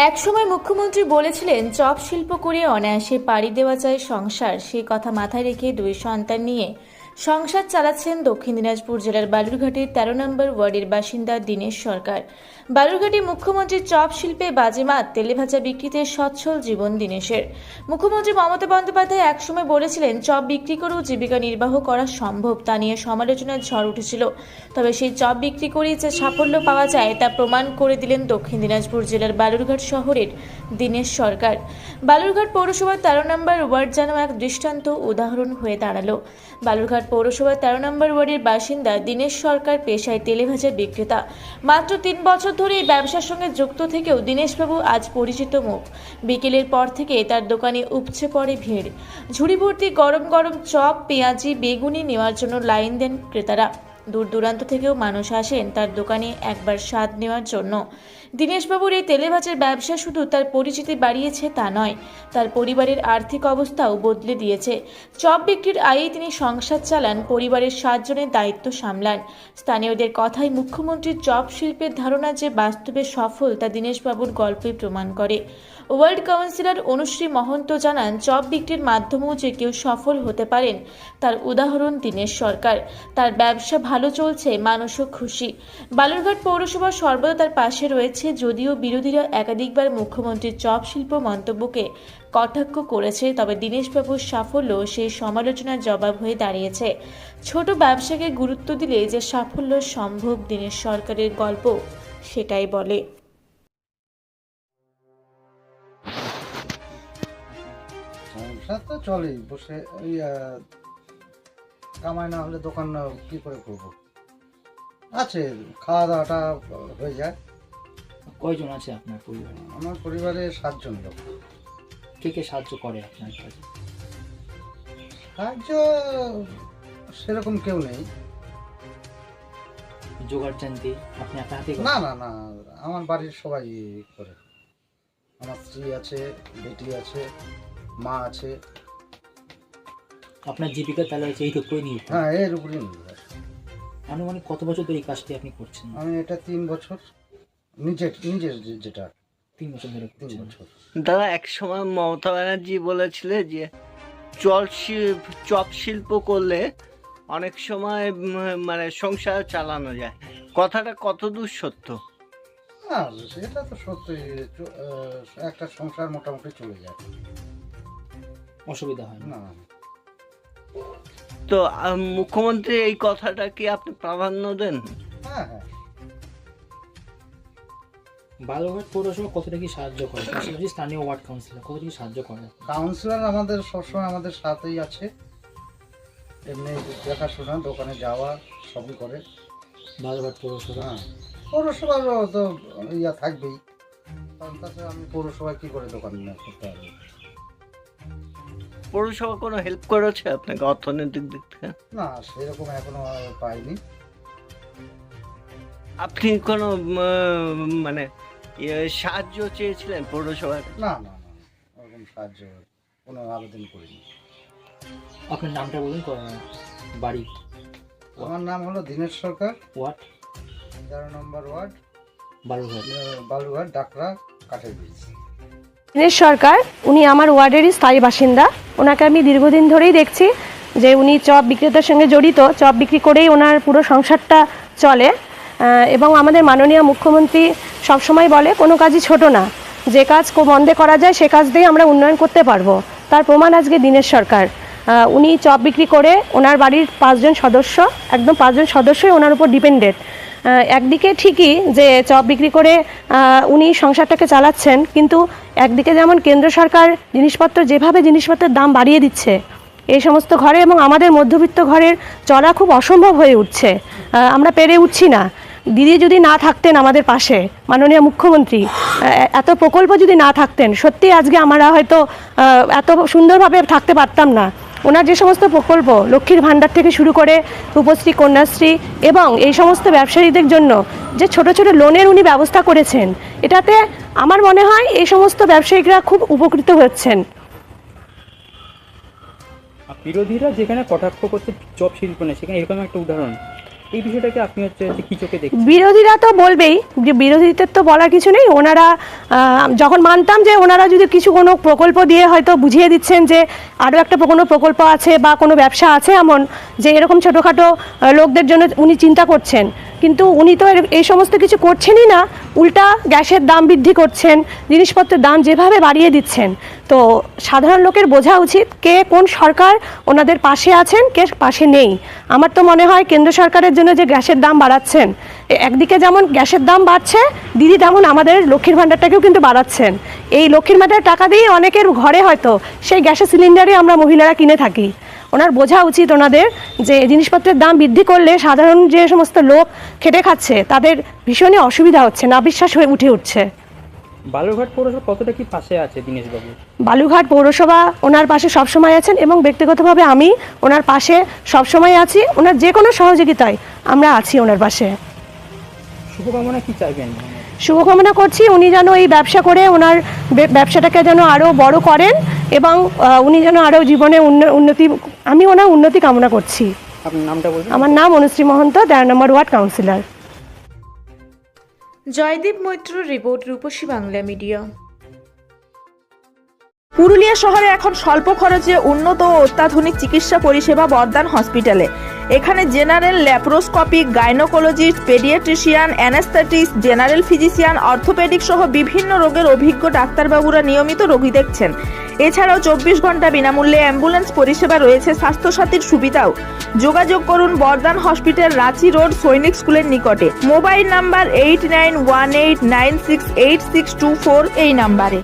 একসময় মুখ্যমন্ত্রী বলেছিলেন চপ শিল্প করে অনায়াসে পাড়ি দেওয়া যায় সংসার। সেই কথা মাথায় রেখে দুই সন্তান নিয়ে সংসার চালাচ্ছেন দক্ষিণ দিনাজপুর জেলার বালুরঘাটের ১৩ নম্বর ওয়ার্ডের বাসিন্দা দীনেশ সরকার। বালুরঘাটে মুখ্যমন্ত্রীর চপ শিল্পে বাজিমাত, তেলেভাজা বিক্রিতে সচ্ছল জীবন দীনেশের। মুখ্যমন্ত্রী মমতা বন্দ্যোপাধ্যায় একসময় বলেছিলেন চপ বিক্রি করেও জীবিকা নির্বাহ করা সম্ভব। তা নিয়ে সমালোচনার ঝড় উঠেছিল। তবে সেই চপ বিক্রি করেই যে সাফল্য পাওয়া যায় তা প্রমাণ করে দিলেন দক্ষিণ দিনাজপুর জেলার বালুরঘাট শহরের দীনেশ সরকার। বালুরঘাট পৌরসভার ১৩ নম্বর ওয়ার্ড যেন এক দৃষ্টান্ত উদাহরণ হয়ে দাঁড়ালো। বালুরঘাট পৌরসভার ১৩ নম্বর ওয়ার্ডের বাসিন্দা দীনেশ সরকার পেশায় তেলেভাজা বিক্রেতা। মাত্র ৩ বছর ধরে এই ব্যবসার সঙ্গে যুক্ত থেকেও দীনেশবাবু আজ পরিচিত মুখ। বিকেলের পর থেকে তার দোকানে উপচে পড়ে ভিড়। ঝুড়ি ভর্তি গরম গরম চপ, পেঁয়াজি, বেগুনি নেওয়ার জন্য লাইন দেন ক্রেতারা। দূর দূরান্ত থেকেও মানুষ আসেন তার দোকানে একবার স্বাদ নেওয়ার জন্য। দীনেশবাবুর এই তেলেভাজার ব্যবসা শুধু তার পরিচিতি বাড়িয়েছে তা নয়, তার পরিবারের আর্থিক অবস্থাও বদলে দিয়েছে। চপ বিক্রির আয়েই তিনি সংসার চালান, পরিবারের 7 জনের দায়িত্ব সামলান। স্থানীয়দের কথায় মুখ্যমন্ত্রীর চপ শিল্পের ধারণা যে বাস্তবে সফল তা দীনেশবাবুর গল্পই প্রমাণ করে। ওয়ার্ড কাউন্সিলর অনুশ্রী মহন্ত জানান, চপ বিক্রির মাধ্যমেও যে কেউ সফল হতে পারেন তার উদাহরণ দীনেশ সরকার। তার ব্যবসা ভালো চলছে, মানুষও খুশি। বালুরঘাট পৌরসভা সর্বদা তার পাশে রয়েছে। যদিও বিরোধীরা একাধিকবার মুখ্যমন্ত্রীর চপ শিল্প মন্তব্যকে কটাক্ষ করেছে, তবে দীনেশবাবুর সাফল্য সেই সমালোচনার জবাব হয়ে দাঁড়িয়েছে। ছোট ব্যবসাকে গুরুত্ব দিলে যে সাফল্য সম্ভব, দীনেশ সরকারের গল্প সেটাই বলে। সংসার তো চলেই, বসে ওই কামাই না হলে দোকান কি করে করবো। আছে, খাওয়া দাওয়াটা হয়ে যায়। কয়জন আছে আপনার পরিবারে? আমার পরিবারে 7 জন লোক। কে কে সাহায্য করে আপনার কাজে? সাহায্য সেরকম কেউ নেই। জোগাড় জানতে আপনি আপনার হাতে না না না, আমার বাড়ির সবাই করে। আমার স্ত্রী আছে, বেটি আছে, মা আছে। আপনার জীবিকা তাহলে হচ্ছে এইটুকুই নির্ভর। হ্যাঁ, এর উপরে নির্ভর। আনুমানিক কত বছর ধরে এই কাজটি আপনি করছেন? আমি এটা 3 বছর, নিজের যেটা 3 বছর ধরে 3 করছেন। বছর। দাদা, এক সময় মমতা ব্যানার্জি বলেছিলে যে চপ শিল্প করলে অনেক সময় মানে সংসার চালানো যায়। কথাটা কতদূর সত্য? হ্যাঁ, সেটা তো সত্যি। একটা সংসার মোটামুটি চলে যায়। অসুবিধা হয় না? না, তো মুখ্যমন্ত্রী এই কথাটা কি আপনি প্রাধান্য দেন? হ্যাঁ হ্যাঁ, বালুরঘাট পৌরসভা কতটা কি সাহায্য করে? পাশাপাশি স্থানীয় ওয়ার্ড কাউন্সিলর কতটা কি সাহায্য করে? কাউন্সিলর আমাদের সবসময় আমাদের সাথেই আছে। এমনি দেখাশোনা, দোকানে যাওয়া সবই করে। বালুরঘাট পৌরসভা হ্যাঁ, পৌরসভার তো ইয়া থাকবেই, কারণ তাছাড়া আমি পৌরসভায় কী করে দোকান করতে পারবো। পৌরসভা কোনো হেল্প করেছে আপনাকে অর্থনৈতিক দিক থেকে? না, সেরকম এখনো পাইনি। আপনি কোনো মানে সাহায্য চেয়েছিলেন পৌরসভার? না না না, ওরকম সাহায্য কোনো আবেদন করিনি। আপনার নামটা বলুন, বাড়ি, আমার নাম হলো দীনেশ সরকার, ওয়ার্ড 11 নম্বর ওয়ার্ড, বালুরঘাট। বালুরঘাট, ডাকরা, কাঠের ব্রিজ। দীনেশ সরকার, উনি আমার ওয়ার্ডেরই স্থায়ী বাসিন্দা। ওনাকে আমি দীর্ঘদিন ধরেই দেখছি যে উনি চপ বিক্রেতার সঙ্গে জড়িত। চপ বিক্রি করেই ওনার পুরো সংসারটা চলে। এবং আমাদের মাননীয় মুখ্যমন্ত্রী সবসময় বলে কোনো কাজই ছোট না, যে কাজ মন্দে করা যায় সে কাজ দিয়ে আমরা উন্নয়ন করতে পারবো। তার প্রমাণ আজকে দীনেশ সরকার। উনি চপ বিক্রি করে ওনার বাড়ির 5 জন সদস্য, একদম 5 জন সদস্যই ওনার উপর ডিপেন্ডেড। একদিকে ঠিকই যে চপ বিক্রি করে উনি সংসারটাকে চালাচ্ছেন, কিন্তু একদিকে যেমন কেন্দ্র সরকার যেভাবে জিনিসপত্রের দাম বাড়িয়ে দিচ্ছে, এই সমস্ত ঘরে এবং আমাদের মধ্যবিত্ত ঘরের চলা খুব অসম্ভব হয়ে উঠছে। আমরা পেরে উঠছি না। দিদি যদি না থাকতেন আমাদের পাশে, মাননীয় মুখ্যমন্ত্রী এত প্রকল্প যদি না থাকতেন, সত্যি আজকে আমরা হয়তো এত সুন্দরভাবে থাকতে পারতাম না। ওনার যে সমস্ত প্রকল্প, লক্ষ্মীর ভাণ্ডার থেকে শুরু করে রূপশ্রী, কন্যাশ্রী এবং এই সমস্ত ব্যবসায়ীদের জন্য যে ছোট ছোট লোনের উনি ব্যবস্থা করেছেন, এটাতে আমার মনে হয় এই সমস্ত ব্যবসায়িকরা খুব উপকৃত হচ্ছেন। বিরোধীরা যেখানে কটাক্ষ করছে চপ শিল্প নেই, সেখানে এরকম একটা উদাহরণ এই বিষয়টাকে আপনি হচ্ছে যে কি চোখে দেখছেন? বিরোধীরা তো বলবেই, যে বিরোধীদের তো বলার কিছু নেই। ওনারা যখন মানতাম যে ওনারা যদি কিছু কোনো প্রকল্প দিয়ে হয়তো বুঝিয়ে দিচ্ছেন যে আরও একটা কোনো প্রকল্প আছে বা কোনো ব্যবসা আছে এমন যে এরকম ছোটোখাটো লোকদের জন্য উনি চিন্তা করছেন, কিন্তু উনি তো এই সমস্ত কিছু করছেনই না, উল্টা গ্যাসের দাম বৃদ্ধি করছেন, জিনিসপত্রের দাম যেভাবে বাড়িয়ে দিচ্ছেন। তো সাধারণ লোকের বোঝা উচিত কে কোন সরকার ওনাদের পাশে আছেন, কে পাশে নেই। আমার তো মনে হয় কেন্দ্র সরকারের জন্য যে গ্যাসের দাম বাড়াচ্ছেন, একদিকে যেমন গ্যাসের দাম বাড়ছে, দিদি তেমন আমাদের লক্ষ্মীর ভাণ্ডারটাকেও কিন্তু বাড়াচ্ছেন। এই লক্ষ্মীর ভাণ্ডার টাকা দিয়ে অনেকের ঘরে হয়তো সেই গ্যাসের সিলিন্ডারই আমরা মহিলারা কিনে থাকি। ওনার বোঝা উচিত ওনাদের যে জিনিসপত্রের দাম বৃদ্ধি করলে সাধারণ যে সমস্ত লোক খেটে খাচ্ছে তাদের ভীষণই অসুবিধা হচ্ছে, না বিশ্বাস হয়ে উঠে উঠছে। বালুরঘাট পৌরসভা কতটা কি পাশে আছে দীনেশবাবু? বালুরঘাট পৌরসভা ওনার পাশে সবসময় আছেন এবং ব্যক্তিগতভাবে আমি ওনার পাশে সবসময় আছি। ওনার যে কোনো সহযোগিতায় আমরা আছি ওনার পাশে। শুভকামনা কি চাইবেন? শুভকামনা করছি উনি যেন এই ব্যবসা করে ওনার ব্যবসাটাকে যেন আরও বড় করেন এবং উনি যেন আরও জীবনে উন্নতি, আমি ওনার উন্নতি কামনা করছি। আপনার নামটা বলবেন? আমার নাম অনুশ্রী মহন্ত, 13 নম্বর ward councillor. Joydeep Maitra report, Rupasi Bangla media. Purulia শহরে এখন স্বল্প খরচে উন্নত ও অত্যাধুনিক চিকিৎসা পরিষেবা বর্ধমান হসপিটালে। এখানে general, laparoscopic, gynaecologist, paediatrician, anaesthetist, general physician, orthopaedic সহ বিভিন্ন রোগের অভিজ্ঞ ডাক্তারবাবুরা নিয়মিত রোগী দেখছেন। এছাড়াও 24 ঘন্টা বিনামূল্যে অ্যাম্বুলেন্স পরিষেবা রয়েছে, স্বাস্থ্যসাথীর সুবিধাও। যোগাযোগ করুন বর্ধমান হসপিটাল, রাঁচি রোড, সৈনিক স্কুলের নিকটে। মোবাইল নাম্বার 8918968624 এই নাম্বারে।